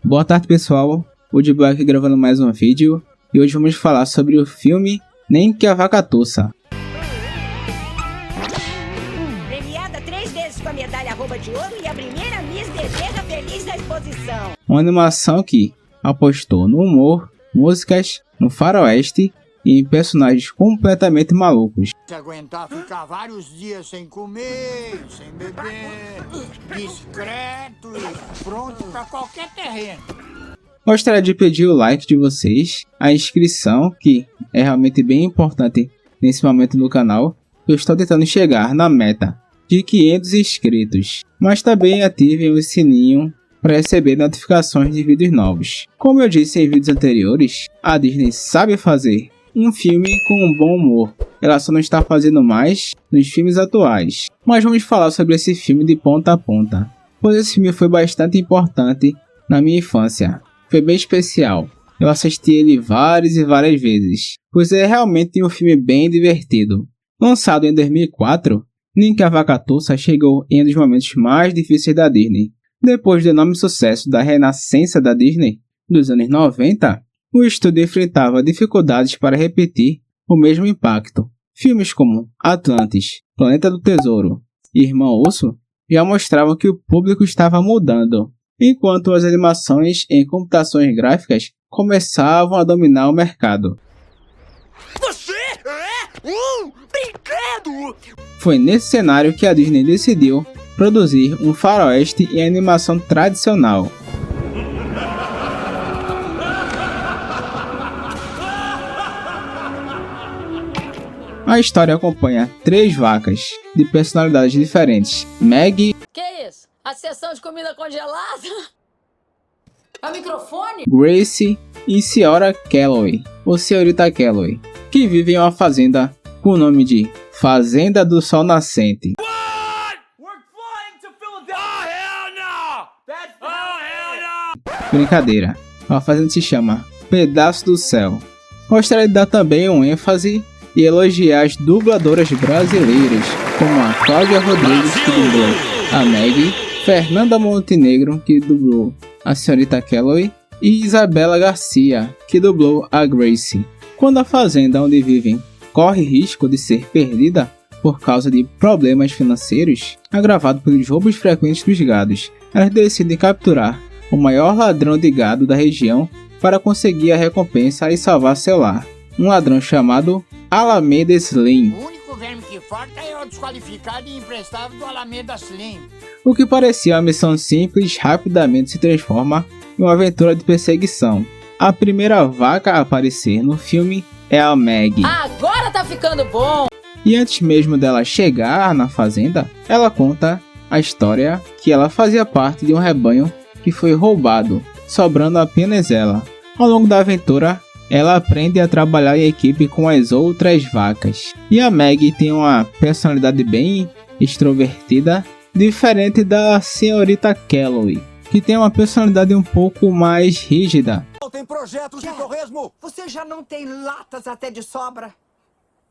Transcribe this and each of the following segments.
Boa tarde, pessoal, o Dibu aqui gravando mais um vídeo e hoje vamos falar sobre o filme Nem Que a Vaca Tussa. Premiada 3 vezes com a medalha arroba de ouro e a primeira Miss Deseja Feliz da exposição. Uma animação que apostou no humor, músicas, no faroeste e em personagens completamente malucos. Se aguentar ficar vários dias sem comer, sem beber, discreto e pronto para qualquer terreno. Gostaria de pedir o like de vocês, a inscrição, que é realmente bem importante nesse momento do canal. Eu estou tentando chegar na meta de 500 inscritos, mas também ativem o sininho para receber notificações de vídeos novos. Como eu disse em vídeos anteriores, a Disney sabe fazer um filme com um bom humor. Ela só não está fazendo mais nos filmes atuais. Mas vamos falar sobre esse filme de ponta a ponta, pois esse filme foi bastante importante na minha infância. Foi bem especial. Eu assisti ele várias e várias vezes, pois é realmente um filme bem divertido. Lançado em 2004, Nem Que a Vaca Tussa chegou em um dos momentos mais difíceis da Disney. Depois do enorme sucesso da renascença da Disney dos anos 90, o estúdio enfrentava dificuldades para repetir o mesmo impacto. Filmes como Atlantis, Planeta do Tesouro e Irmão Urso já mostravam que o público estava mudando, enquanto as animações em computações gráficas começavam a dominar o mercado. Você é um brinquedo! Foi nesse cenário que a Disney decidiu produzir um faroeste em animação tradicional. A história acompanha 3 vacas de personalidades diferentes: Meg, Que isso? A sessão de comida congelada? É o microfone? Gracie e Senhora Calloway, ou Senhorita Calloway, que vivem em uma fazenda com o nome de Fazenda do Sol Nascente. Brincadeira, a fazenda se chama Pedaço do Céu. Gostaria de dar também um ênfase e elogiar as dubladoras brasileiras, como a Cláudia Rodrigues, que dublou a Meg, Fernanda Montenegro, que dublou a Senhorita Calloway, e Isabela Garcia, que dublou a Gracie. Quando a fazenda onde vivem corre risco de ser perdida por causa de problemas financeiros, agravado pelos roubos frequentes dos gados, elas decidem capturar o maior ladrão de gado da região para conseguir a recompensa e salvar seu lar. Um ladrão chamado Alameda Slim. O único verme que falta é o desqualificado e imprestável do Alameda Slim. O que parecia uma missão simples rapidamente se transforma em uma aventura de perseguição. A primeira vaca a aparecer no filme é a Meg. Agora tá ficando bom! E antes mesmo dela chegar na fazenda, ela conta a história que ela fazia parte de um rebanho que foi roubado, sobrando apenas ela. Ao longo da aventura, ela aprende a trabalhar em equipe com as outras vacas. E a Meg tem uma personalidade bem extrovertida, diferente da Senhorita Calloway, que tem uma personalidade um pouco mais rígida. Tem projetos de torresmo? Você já não tem latas até de sobra?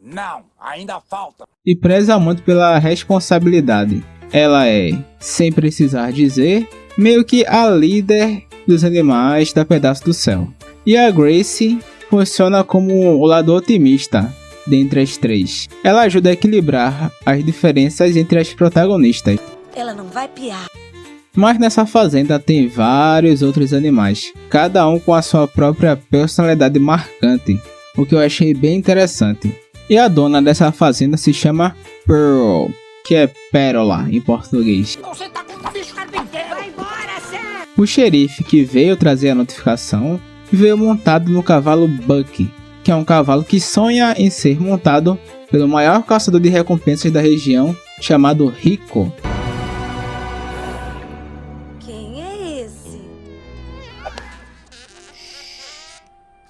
Não, ainda falta. E preza muito pela responsabilidade. Ela é, sem precisar dizer, meio que a líder dos animais da Pedaço do Céu. E a Gracie funciona como o lado otimista dentre as 3. Ela ajuda a equilibrar as diferenças entre as protagonistas. Ela não vai piar. Mas nessa fazenda tem vários outros animais, cada um com a sua própria personalidade marcante, o que eu achei bem interessante. E a dona dessa fazenda se chama Pearl, que é pérola em português. Você tá com um bicho carpinteiro. Vai embora, Sam! O xerife que veio trazer a notificação veio montado no cavalo Buck, que é um cavalo que sonha em ser montado pelo maior caçador de recompensas da região, chamado Rico. Quem é esse?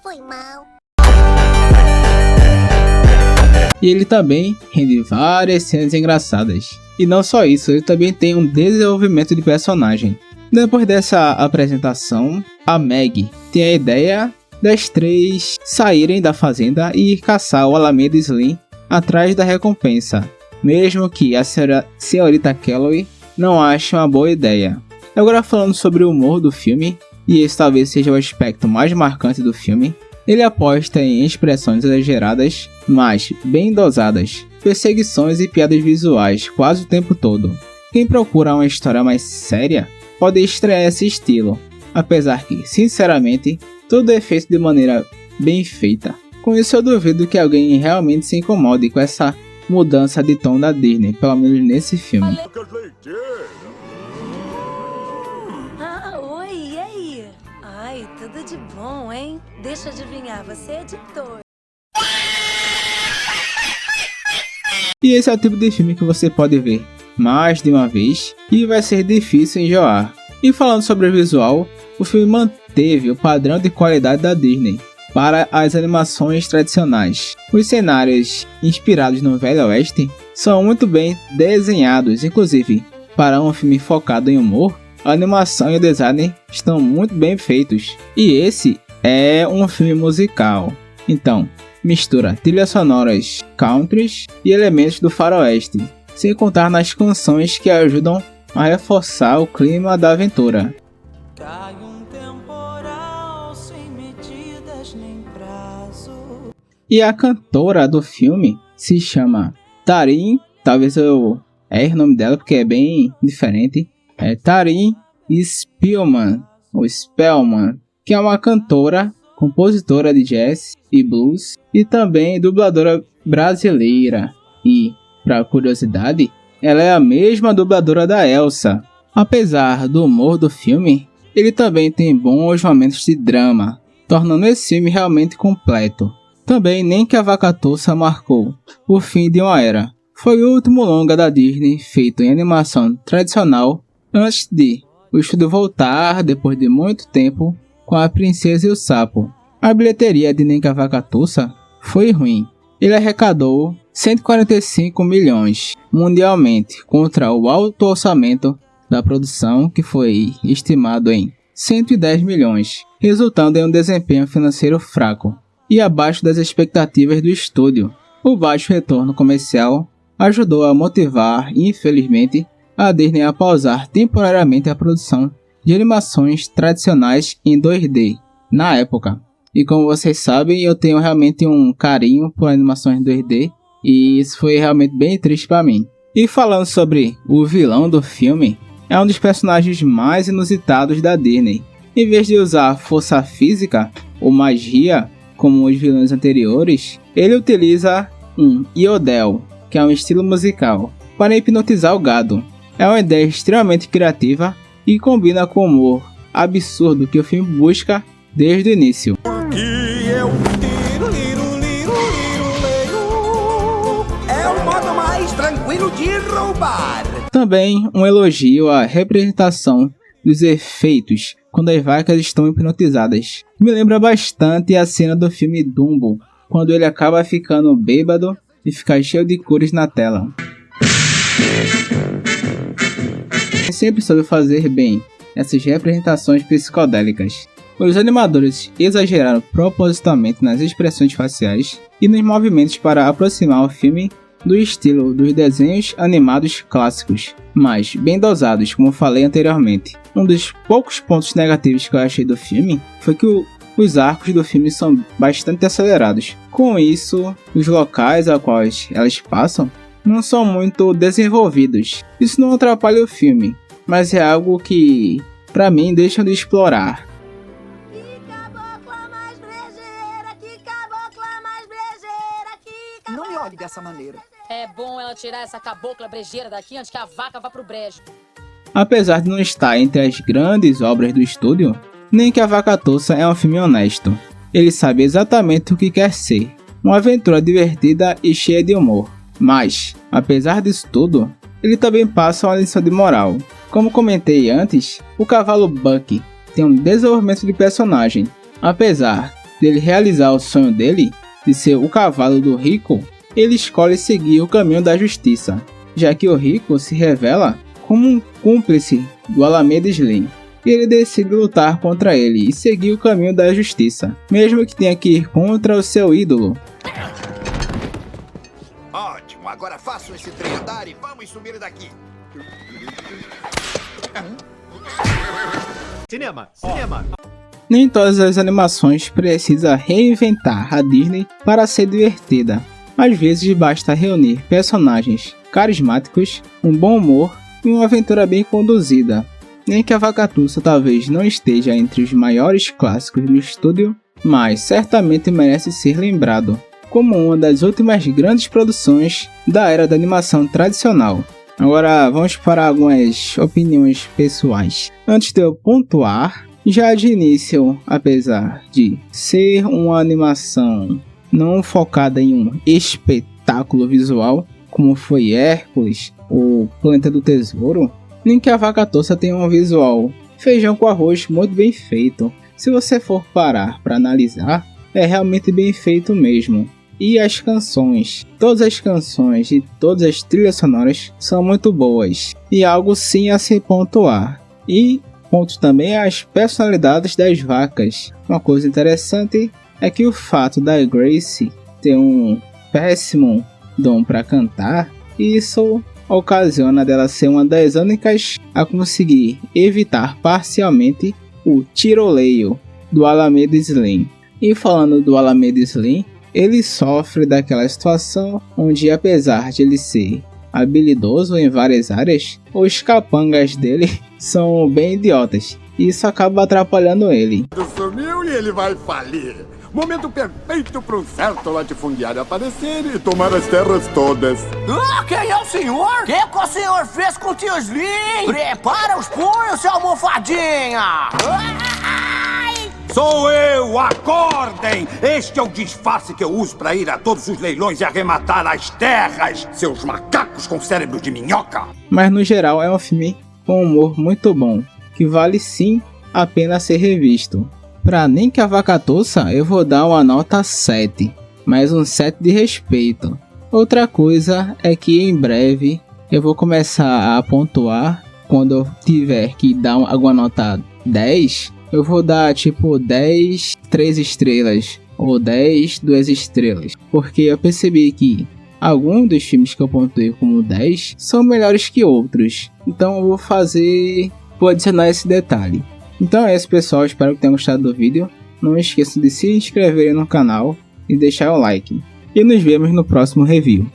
Foi mal. E ele também rende várias cenas engraçadas. E não só isso, ele também tem um desenvolvimento de personagem. Depois dessa apresentação, a Meg tem a ideia das 3 saírem da fazenda e ir caçar o Alameda Slim atrás da recompensa, mesmo que a senhorita Calloway não acho uma boa ideia. Agora falando sobre o humor do filme, e esse talvez seja o aspecto mais marcante do filme, ele aposta em expressões exageradas, mas bem dosadas, perseguições e piadas visuais quase o tempo todo. Quem procura uma história mais séria pode estranhar esse estilo, apesar que, sinceramente, tudo é feito de maneira bem feita. Com isso eu duvido que alguém realmente se incomode com essa mudança de tom da Disney, pelo menos nesse filme. Ah, oi, e aí? Ai, tudo de bom, hein? Deixa eu adivinhar, você é editor. E esse é o tipo de filme que você pode ver mais de uma vez e vai ser difícil enjoar. E falando sobre o visual, o filme manteve o padrão de qualidade da Disney para as animações tradicionais. Os cenários inspirados no Velho Oeste são muito bem desenhados, inclusive para um filme focado em humor, a animação e o design estão muito bem feitos. E esse é um filme musical, então mistura trilhas sonoras country e elementos do faroeste, sem contar nas canções que ajudam a reforçar o clima da aventura. Cai um temporal sem medidas nem prazo. E a cantora do filme se chama Tarin, talvez eu erre o nome dela porque é bem diferente, é Tarin Spellman, ou Spellman, que é uma cantora, compositora de jazz e blues e também dubladora brasileira. E, para curiosidade, ela é a mesma dubladora da Elsa. Apesar do humor do filme, ele também tem bons momentos de drama, tornando esse filme realmente completo. Também Nem que a Vaca Tussa marcou o fim de uma era. Foi o último longa da Disney feito em animação tradicional antes de o estúdio voltar depois de muito tempo com A Princesa e o Sapo. A bilheteria de Nem que a Vaca Tussa foi ruim. Ele arrecadou 145 milhões mundialmente contra o alto orçamento da produção, que foi estimado em 110 milhões, resultando em um desempenho financeiro fraco e abaixo das expectativas do estúdio. O baixo retorno comercial ajudou a motivar, infelizmente, a Disney a pausar temporariamente a produção de animações tradicionais em 2D na época. E como vocês sabem, eu tenho realmente um carinho por animações 2D e isso foi realmente bem triste para mim. E falando sobre o vilão do filme, é um dos personagens mais inusitados da Disney. Em vez de usar força física ou magia como os vilões anteriores, ele utiliza um iodel, que é um estilo musical, para hipnotizar o gado. É uma ideia extremamente criativa e combina com o humor absurdo que o filme busca desde o início. E eu é o modo mais tranquilo de roubar. Também um elogio à representação dos efeitos quando as vacas estão hipnotizadas. Me lembra bastante a cena do filme Dumbo, quando ele acaba ficando bêbado e fica cheio de cores na tela. Sempre soube fazer bem essas representações psicodélicas. Os animadores exageraram propositalmente nas expressões faciais e nos movimentos para aproximar o filme do estilo dos desenhos animados clássicos, mas bem dosados, como falei anteriormente. Um dos poucos pontos negativos que eu achei do filme foi que os arcos do filme são bastante acelerados. Com isso, os locais aos quais elas passam não são muito desenvolvidos. Isso não atrapalha o filme, mas é algo que, pra mim, deixam de explorar. Não me olhe dessa maneira. É bom ela tirar essa cabocla brejeira daqui antes que a vaca vá pro brejo. Apesar de não estar entre as grandes obras do estúdio, Nem que a Vaca Tussa é um filme honesto. Ele sabe exatamente o que quer ser, uma aventura divertida e cheia de humor. Mas, apesar disso tudo, ele também passa uma lição de moral. Como comentei antes, o cavalo Buck tem um desenvolvimento de personagem. Apesar dele realizar o sonho dele de ser o cavalo do Rico, ele escolhe seguir o caminho da justiça, já que o Rico se revela como um cúmplice do Alameda Slim. E ele decide lutar contra ele e seguir o caminho da justiça, mesmo que tenha que ir contra o seu ídolo. Ótimo, agora faço esse trem andar e vamos subir daqui. Nem todas as animações precisam reinventar a Disney para ser divertida. Às vezes basta reunir personagens carismáticos, um bom humor e uma aventura bem conduzida. Nem que a Vakatussa talvez não esteja entre os maiores clássicos do estúdio, mas certamente merece ser lembrado como uma das últimas grandes produções da era da animação tradicional. Agora vamos para algumas opiniões pessoais. Antes de eu pontuar, já de início, apesar de ser uma animação não focada em um espetáculo visual, como foi Hércules ou Planeta do Tesouro, nem que a Vakatussa tenha um visual feijão com arroz muito bem feito. Se você for parar para analisar, é realmente bem feito mesmo. E as canções, todas as canções e todas as trilhas sonoras são muito boas. E algo sim a se pontuar. E ponto também as personalidades das vacas. Uma coisa interessante é que o fato da Grace ter um péssimo dom para cantar, isso ocasiona dela ser uma das únicas a conseguir evitar parcialmente o tiroleio do Alameda Slim. E falando do Alameda Slim, ele sofre daquela situação onde, apesar de ele ser habilidoso em várias áreas, os capangas dele são bem idiotas. E isso acaba atrapalhando ele. Sumiu e ele vai falir. Momento perfeito para um certo latifundiário aparecer e tomar as terras todas. Quem é o senhor? O que o senhor fez com o tio Slim? Prepara os punhos, seu almofadinha! Sou eu, acordem! Este é o disfarce que eu uso para ir a todos os leilões e arrematar as terras, seus macacos com cérebro de minhoca! Mas no geral é um filme com um humor muito bom, que vale sim a pena ser revisto. Pra Nem que a Vakatussa eu vou dar uma nota 7, mas um 7 de respeito. Outra coisa é que em breve eu vou começar a pontuar. Quando eu tiver que dar alguma nota 10, eu vou dar tipo 10, 3 estrelas ou 10, 2 estrelas. Porque eu percebi que alguns dos filmes que eu pontuei como 10 são melhores que outros. Então eu vou adicionar esse detalhe. Então é isso, pessoal, espero que tenham gostado do vídeo. Não esqueçam de se inscreverem no canal e deixar o like. E nos vemos no próximo review.